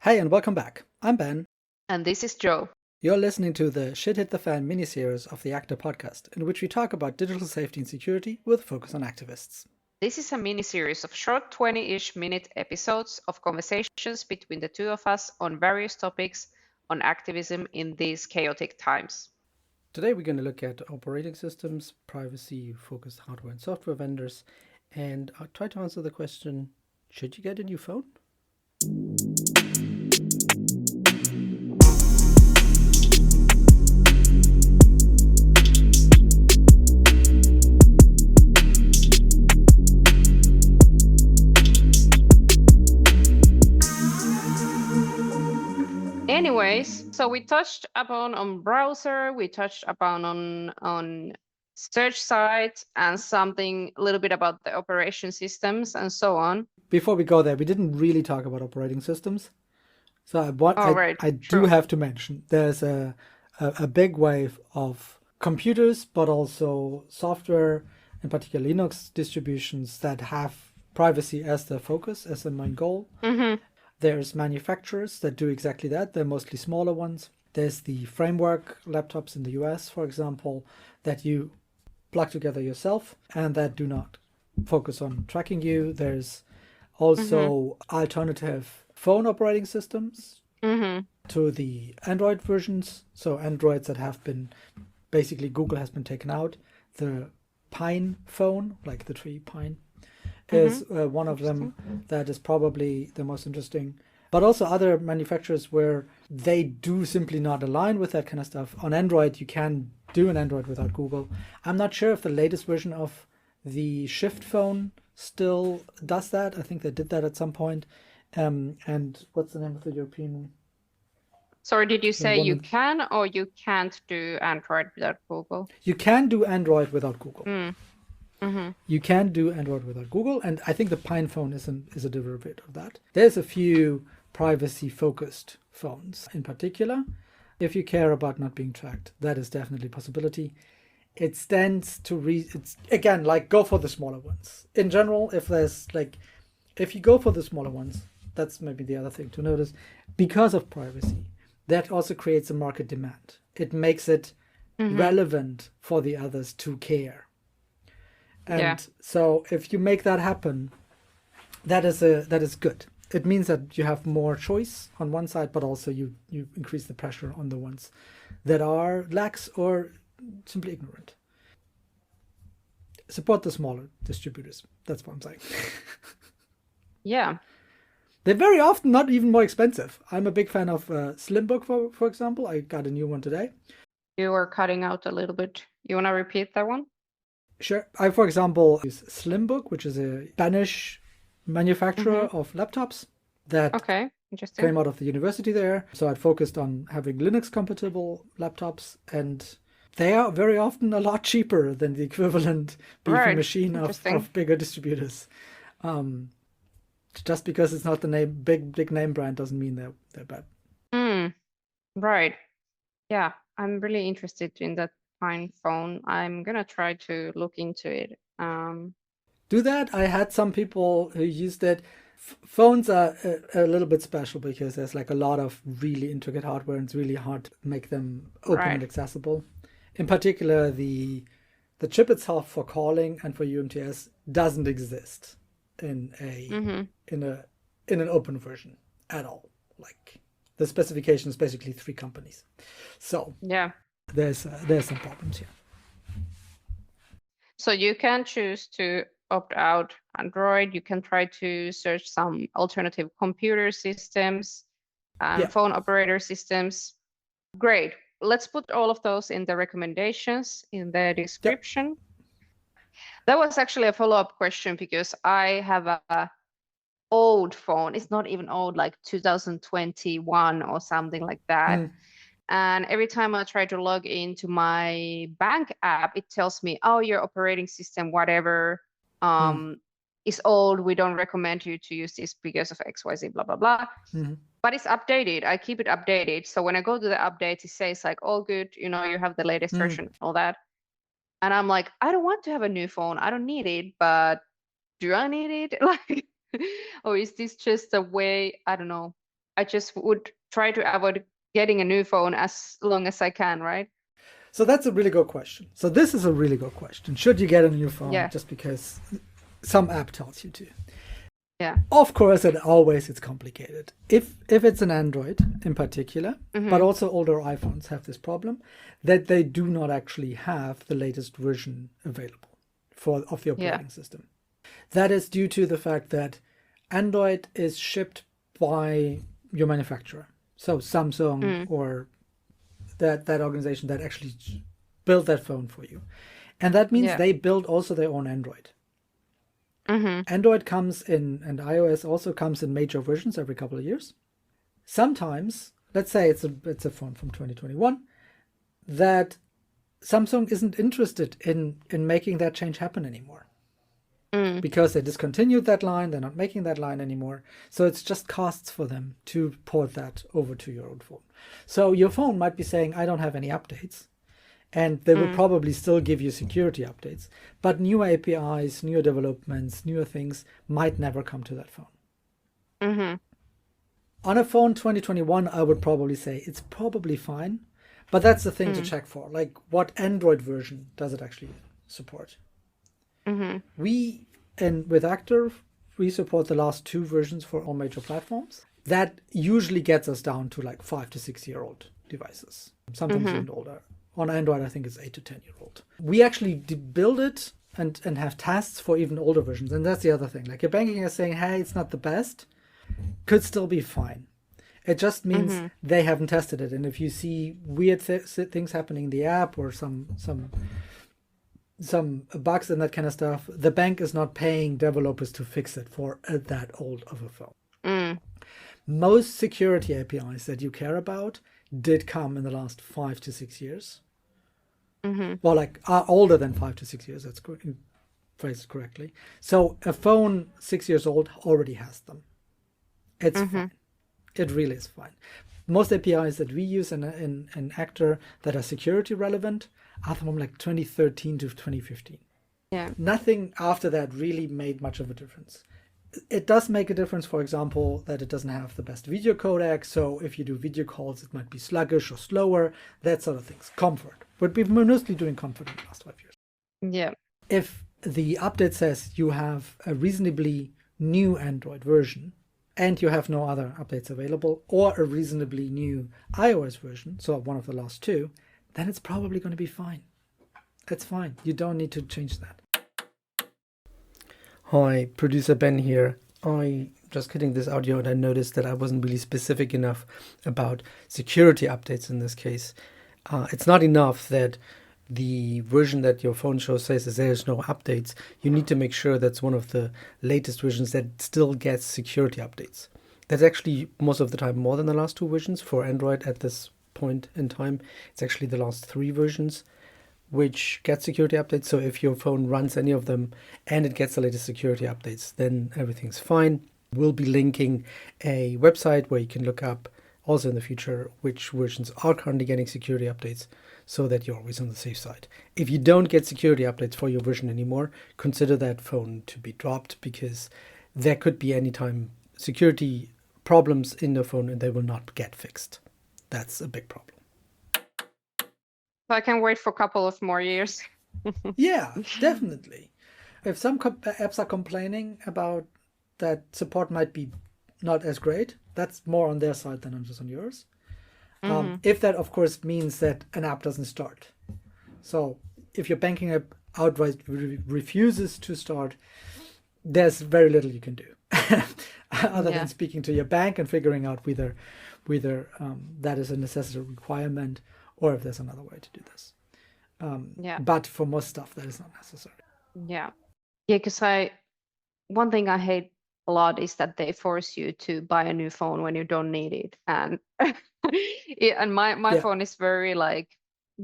Hey, and welcome back. I'm Ben. And this is Joe. You're listening to the Shit Hit the Fan miniseries of the Actor podcast, in which we talk about digital safety and security with focus on activists. This is a mini series of short 20-ish minute episodes of conversations between the two of us on various topics on activism in these chaotic times. Today, we're going to look at operating systems, privacy focused hardware and software vendors, and I'll try to answer the question, should you get a new phone? Anyways, so we touched upon on browser, we touched upon on search sites and something a little bit about the operation systems and so on. Before we go there, we didn't really talk about operating systems. So Oh, right, I do true. have to mention there's a big wave of computers, but also software, in particular Linux distributions that have privacy as their focus, as the main goal. Mm-hmm. There's manufacturers that do exactly that. They're mostly smaller ones. There's the framework laptops in the US, for example, that you plug together yourself and that do not focus on tracking you. There's also alternative phone operating systems Mm-hmm. to the Android versions. So Androids that have been basically Google has been taken out. The Pine phone, like the tree pine, is one of them that is probably the most interesting. But also other manufacturers where they do simply not align with that kind of stuff. On Android, you can do an Android without Google. I'm not sure if the latest version of the Shift phone still does that. I think they did that at some point. And what's the name of the European? Sorry, did you The say you one can or you can't do Android without Google? you can do Android without Google. Mm. Mm-hmm. You can do Android without Google, and I think the Pine phone is a derivative of that. There's a few privacy focused phones in particular. If you care about not being tracked, that is definitely a possibility. It stands to it's again like go for the smaller ones. In general, if you go for the smaller ones, that's maybe the other thing to notice. Because of privacy, that also creates a market demand. It makes it relevant for the others to care. Yeah. And so if you make that happen, that is good. It means that you have more choice on one side, but also you increase the pressure on the ones that are lax or simply ignorant. Support the smaller distributors. That's what I'm saying. Yeah. They're very often not even more expensive. I'm a big fan of Slimbook, for example. I got a new one today. You were cutting out a little bit. You want to repeat that one? Sure. I, for example, use Slimbook, which is a Spanish manufacturer of laptops that Okay, interesting. came out of the university there. So I'd focused on having Linux compatible laptops, and they are very often a lot cheaper than the equivalent beefy Right. machine Interesting. of bigger distributors. Just because it's not the big name brand doesn't mean they're bad. Right. Yeah, I'm really interested in that Pine phone. I'm gonna try to look into it. Do that. I had some people who used it. Phones are a little bit special because there's like a lot of really intricate hardware and it's really hard to make them open and Right. accessible. In particular, the chip itself for calling and for UMTS doesn't exist in an open version at all. Like the specification is basically 3 companies. So Yeah. there's some problems here. So you can choose to opt out Android. You can try to search some alternative computer systems and Yeah. phone operator systems. Great. Let's put all of those in the recommendations in the Yep. description. That was actually a follow-up question because I have a old phone. It's not even old, like 2021 or something like that. Mm, And every time I try to log into my bank app, it tells me, oh, your operating system, whatever, mm, is old. We don't recommend you to use this because of XYZ, blah, blah, blah. mm, But it's updated. I keep it updated. So when I go to the updates, it says like, all good, you have the latest mm. version, all that. And I'm like, I don't want to have a new phone. I don't need it, but do I need it? Like, or is this just a way? I don't know. I just would try to avoid getting a new phone as long as I can, right? So that's a really good question. So this is a really good question. Should you get a new phone just because some app tells you to? Yeah. Of course, it's complicated. If it's an Android in particular, but also older iPhones have this problem that they do not actually have the latest version available of the operating system. That is due to the fact that Android is shipped by your manufacturer. So Samsung or that organization that actually built that phone for you. And that means they build also their own Android. Android comes in, and iOS also comes in major versions every couple of years. Sometimes, let's say it's a phone from 2021, that Samsung isn't interested in making that change happen anymore. Because they discontinued that line, they're not making that line anymore. So it's just costs for them to port that over to your own phone. So your phone might be saying, I don't have any updates. And they will probably still give you security updates. But new APIs, newer developments, newer things might never come to that phone. On a phone 2021, I would probably say it's probably fine. But that's the thing to check for. Like, what Android version does it actually support? With Actor, we support the last 2 versions for all major platforms. That usually gets us down to like 5 to 6 year old devices, sometimes even older. On Android, I think it's 8 to 10 year old. We actually build it and have tests for even older versions. And that's the other thing. Like, your banking is saying, hey, it's not the best, could still be fine. It just means they haven't tested it. And if you see weird things happening in the app or some bugs and that kind of stuff, the bank is not paying developers to fix it for that old of a phone. Most security APIs that you care about did come in the last 5 to 6 years. Well, like, are older than 5 to 6 years. That's phrased correctly. So a phone 6 years old already has them. It's fine. It really is fine. Most APIs that we use in Actor that are security relevant are from like 2013 to 2015. Yeah. Nothing after that really made much of a difference. It does make a difference, for example, that it doesn't have the best video codec. So if you do video calls, it might be sluggish or slower, that sort of things. Comfort. But we've been mostly doing comfort in the last 5 years. Yeah. If the update says you have a reasonably new Android version and you have no other updates available, or a reasonably new iOS version, so one of the last 2, then it's probably going to be fine. It's fine. You don't need to change that. Hi, producer Ben here. I just getting this audio and I noticed that I wasn't really specific enough about security updates in this case. It's not enough that the version that your phone shows says that there's no updates. You need to make sure that's one of the latest versions that still gets security updates. That's actually most of the time more than the last 2 versions for Android at this point in time. It's actually the last 3 versions which get security updates. So if your phone runs any of them and it gets the latest security updates, then everything's fine. We'll be linking a website where you can look up also in the future which versions are currently getting security updates so that you're always on the safe side. If you don't get security updates for your version anymore, consider that phone to be dropped, because there could be anytime security problems in the phone and they will not get fixed. That's a big problem. So I can wait for a couple of more years. Yeah, definitely. If some apps are complaining about that support might be not as great, that's more on their side than just on yours. If that, of course, means that an app doesn't start. So if your banking app outright refuses to start, there's very little you can do other than speaking to your bank and figuring out whether that is a necessary requirement or if there's another way to do this. But for most stuff, that is not necessary. Yeah, because one thing I hate a lot is that they force you to buy a new phone when you don't need it. And and my phone is very like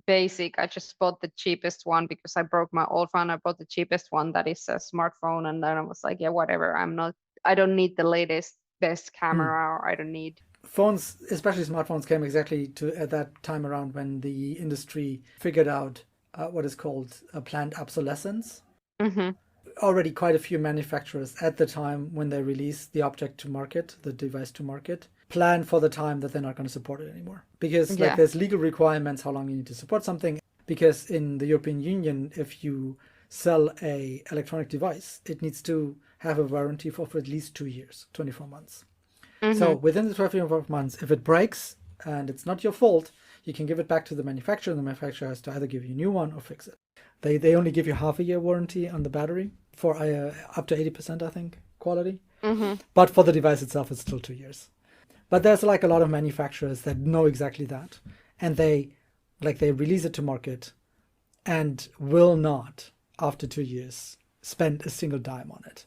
basic. I just bought the cheapest one because I broke my old phone. I bought the cheapest one that is a smartphone, and then I was like, yeah, whatever. I don't need the latest best camera, or I don't need phones, especially smartphones, came exactly at that time around when the industry figured out what is called planned obsolescence. Already quite a few manufacturers at the time when they released the object to market, the device to market, plan for the time that they're not going to support it anymore. Because Yeah. there's legal requirements how long you need to support something. Because in the European Union, if you sell a electronic device, it needs to have a warranty for at least 2 years, 24 months. So within the 24 months, if it breaks and it's not your fault, you can give it back to the manufacturer, and the manufacturer has to either give you a new one or fix it. They only give you half a year warranty on the battery for up to 80%, I think, quality. But for the device itself, it's still 2 years. But there's like a lot of manufacturers that know exactly that, and they release it to market and will not, after 2 years, spend a single dime on it.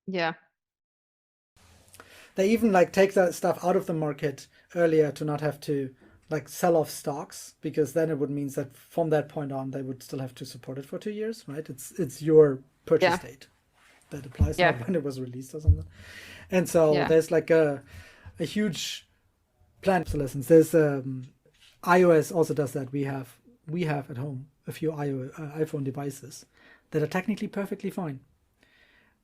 Yeah. They even take that stuff out of the market earlier to not have to sell off stocks, because then it would mean that from that point on they would still have to support it for 2 years, right? It's your purchase date that applies, not when it was released or something. And so there's a huge plan obsolescence. There's iOS also does that. We have at home a few iPhone devices that are technically perfectly fine,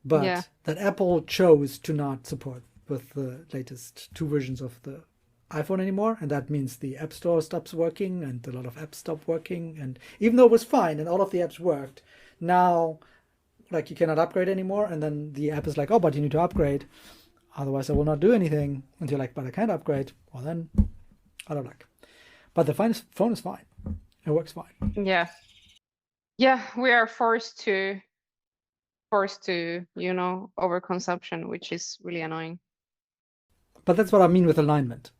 but that Apple chose to not support with the latest 2 versions of the iPhone anymore, and that means the App Store stops working and a lot of apps stop working. And even though it was fine and all of the apps worked, now you cannot upgrade anymore, and then the app is oh, but you need to upgrade, otherwise I will not do anything. And you're but I can't upgrade. Well, then out of luck. But the phone is fine. It works fine. Yeah. We are forced to overconsumption, which is really annoying. But that's what I mean with alignment.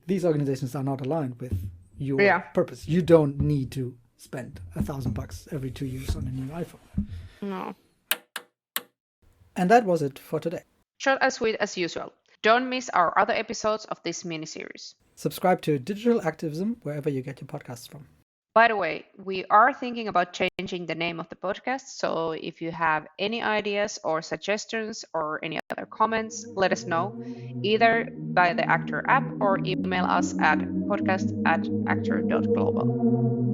These organizations are not aligned with your purpose. You don't need to spend $1,000 every 2 years on a new iPhone. No. And that was it for today. Short and sweet as usual. Don't miss our other episodes of this mini-series. Subscribe to Digital Activism wherever you get your podcasts from. By the way, we are thinking about changing the name of the podcast, so if you have any ideas or suggestions or any other comments, let us know, either by the Actor app or email us at podcast@actor.global.